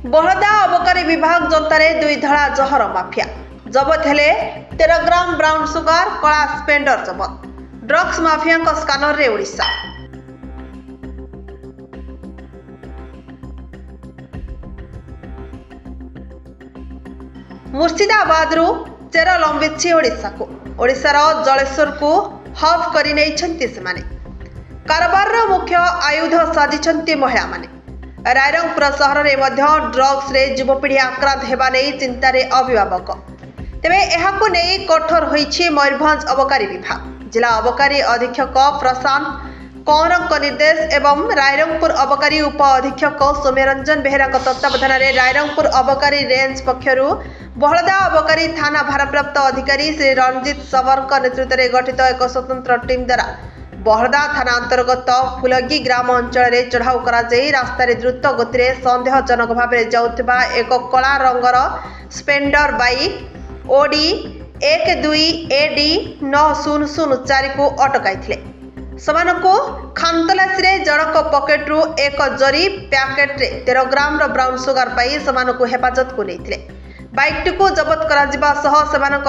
बहदा अबकारी विभाग जनतारे दुई धड़ा जहर माफिया जबत हेले 13 ग्राम ब्राउन सुगर कला स्पेंडर जबत ड्रग्स माफिया स्कानर रे ओडिशा। मुर्शिदाबाद रु चेर लंबिछि ओडिशा को ओडिशार जलेश्वर को हब करि नैछन्ति सेमाने कारबार मुख्य आयुध साजिछन्ति महिला माने। रायरंगपुर सहर में ड्रग्स रे युवपीढ़ी आक्रांत हेबा नहीं चिंतार अभिभावक तेबे एहाकु नहीं कठोर होइछि मयूरभंज अबकारी विभाग। जिला अबकारी अधीक्षक प्रशांत कौरक निर्देश एवं रायरंगपुर अबकारी उप अधीक्षक सौम्यरंजन बेहेरा तत्वावधान में रायरंगपुर अबकारी रेंज पक्षर बहदा अबकारी थाना भारप्राप्त अधिकारी श्री रंजित सवरक नेतृत्व में गठित एक स्वतंत्र टीम द्वारा बहदा थाना अंतर्गत फुलगी ग्राम अंचल में चढ़ाऊ कराई रास्तार द्रुत गति सन्देहजनक भाव जाउथिबा एक कला रंगर स्पेंडर बाइक ओडी 12AD 9004 को अटकाई समानकु खानतलासी जनक पकेट्रु एक जरी पैकेट 13 ग्राम ब्राउन सुगर पाई समानकु हेफाजत को नहीं बाइकटी को जबत कर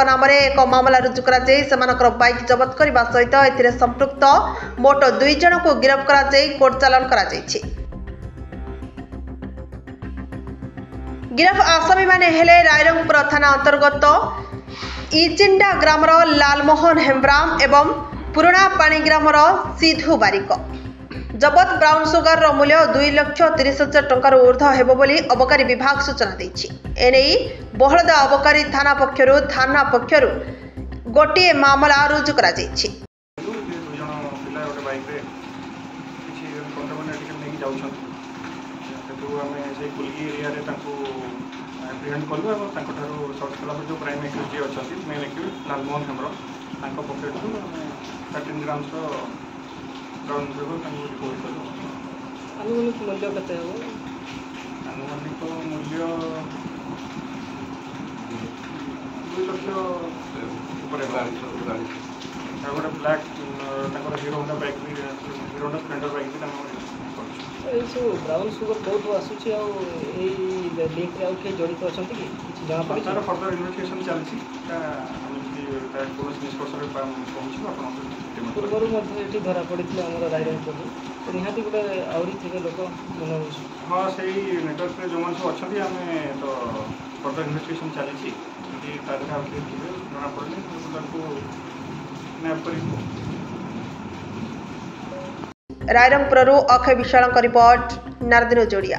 नाम एक मामला रुजु कर बाइक जबत करने सहित ए संपृक्त मोट 2 जन को गिरफ्त कर कोर्ट चालान कर गिरफ आसामी माने हेले रायरंगपुर थाना अंतर्गत इचिंडा ग्रामर लालमोहन हेम्ब्राम एवं पुराणा पाणी ग्रामर सिधु बारिक। जबत ब्राउन सुगर मूल्य 2,30,000 टंकार ऊर्ध्व हेबो बोली अबकारी विभाग सूचना देछि। एने बहदा अबकारी थाना पक्षरु गोटे मामला रुजु करा जायछि। आनुमानिक मूल्य कते हो? आनुमानिक मूल्य 2 लाख ऊपर गोटे ब्लैक हिरो होंडा बाइक भी हिरो होंडा स्प्लेंडर बाइक भी सब ब्राउन सुगर बहुत आसूची लिंक रे आउट जड़ित अच्छा कि जहाँ पड़ी तार फर्दर इन्वेस्टिगेशन चलती पूर्वर ये धरा पड़ी आम रायरंगपुर तो निहाती गोटे आहरी थे लोक मन हाँ से नेटवर्क में जो मैंने सब अच्छा आम तो फर्दर इन्वेस्टिगेशन चली जना पड़े रायरंगपुर अक्षय विशाल रिपोर्ट नारदिन जोड़िया।